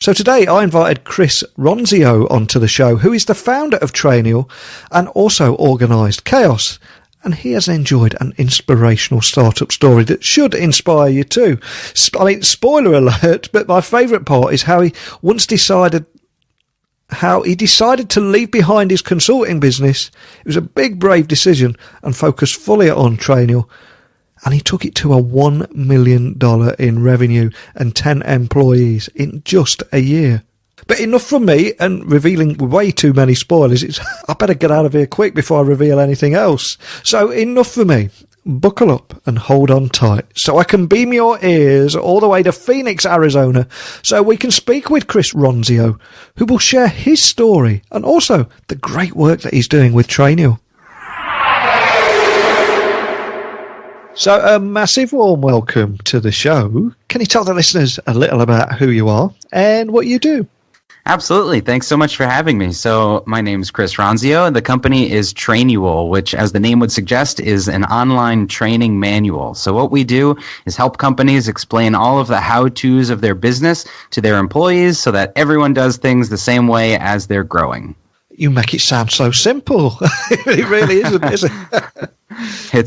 So today I invited Chris Ronzio onto the show, who is the founder of Trainial and also organised Chaos. And he has enjoyed an inspirational startup story that should inspire you too. I mean, spoiler alert, but my favourite part is how he decided to leave behind his consulting business. It was a big, brave decision and focused fully on Trainial. And he took it to a $1 million in revenue and 10 employees in just a year. But enough from me and revealing way too many spoilers. I better get out of here quick before I reveal anything else. So enough for me. Buckle up and hold on tight so I can beam your ears all the way to Phoenix, Arizona, so we can speak with Chris Ronzio, who will share his story and also the great work that he's doing with Trainial. So a massive warm welcome to the show. Can you tell the listeners a little about who you are and what you do? Absolutely. Thanks so much for having me. So my name is Chris Ronzio, and the company is Trainial, which, as the name would suggest, is an online training manual. So what we do is help companies explain all of the how-tos of their business to their employees so that everyone does things the same way as they're growing. You make it sound so simple. It really isn't, is it?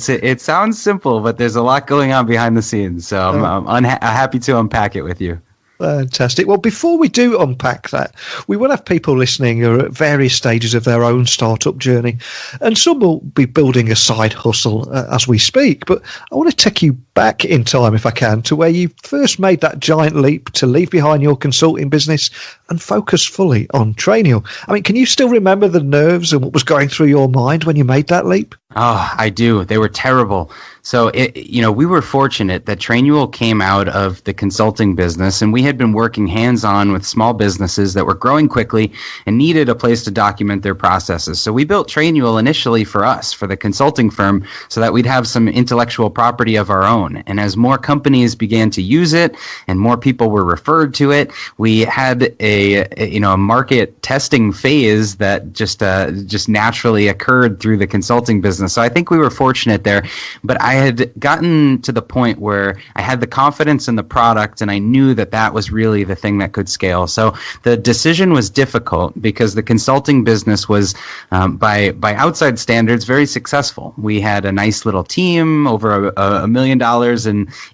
It sounds simple, but there's a lot going on behind the scenes. So I'm happy to unpack it with you. Fantastic. Well, before we do unpack that, we will have people listening who are at various stages of their own startup journey, and some will be building a side hustle as we speak. But I want to take you back in time, if I can, to where you first made that giant leap to leave behind your consulting business and focus fully on Trainial. I mean, can you still remember the nerves and what was going through your mind when you made that leap? Oh, I do. They were terrible. So, we were fortunate that Trainial came out of the consulting business, and we had been working hands-on with small businesses that were growing quickly and needed a place to document their processes. So we built Trainial initially for us, for the consulting firm, so that we'd have some intellectual property of our own. And as more companies began to use it and more people were referred to it, we had a market testing phase that just naturally occurred through the consulting business. So I think we were fortunate there, but I had gotten to the point where I had the confidence in the product and I knew that was really the thing that could scale. So the decision was difficult because the consulting business was, by outside standards, very successful. We had a nice little team, over $1 million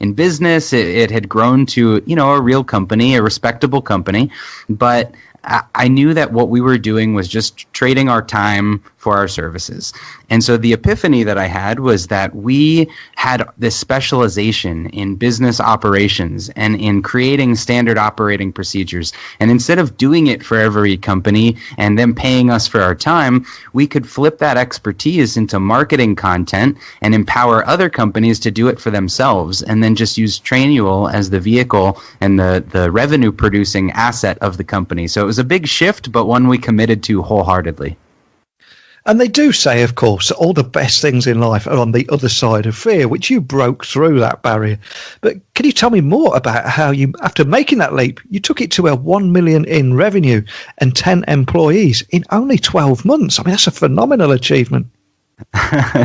in business. It had grown to, a real company, a respectable company, but I knew that what we were doing was just trading our time for our services. And so the epiphany that I had was that we had this specialization in business operations and in creating standard operating procedures. And instead of doing it for every company and them paying us for our time, we could flip that expertise into marketing content and empower other companies to do it for themselves, and then just use Trainial as the vehicle and the revenue producing asset of the company. So it was a big shift, but one we committed to wholeheartedly. And they do say, of course, all the best things in life are on the other side of fear, which you broke through that barrier. But can you tell me more about how you, after making that leap, you took it to a $1 million in revenue and 10 employees in only 12 months? I mean, that's a phenomenal achievement.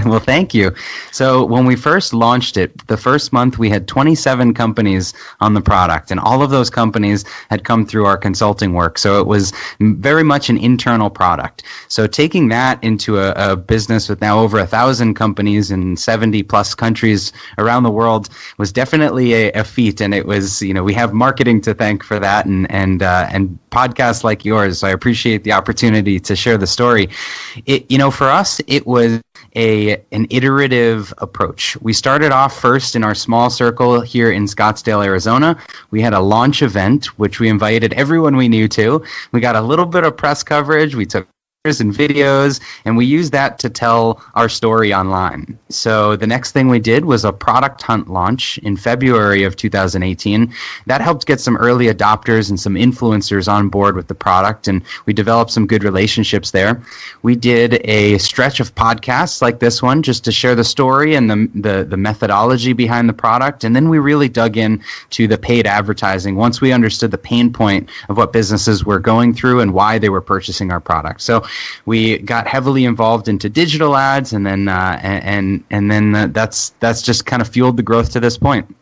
Well, thank you. So when we first launched it, the first month we had 27 companies on the product, and all of those companies had come through our consulting work. So it was very much an internal product. So taking that into a business with now over 1,000 companies in 70 plus countries around the world was definitely a feat. And it was, we have marketing to thank for that, and podcasts like yours. So I appreciate the opportunity to share the story. For us, it was an iterative approach. We started off first in our small circle here in Scottsdale, Arizona. We had a launch event, which we invited everyone we knew to. We got a little bit of press coverage. We took and videos, and we used that to tell our story online. So the next thing we did was a product hunt launch in February of 2018. That helped get some early adopters and some influencers on board with the product, and we developed some good relationships there. We did a stretch of podcasts like this one just to share the story and the methodology behind the product, and then we really dug in to the paid advertising once we understood the pain point of what businesses were going through and why they were purchasing our product. So we got heavily involved into digital ads, and then that's just kind of fueled the growth to this point.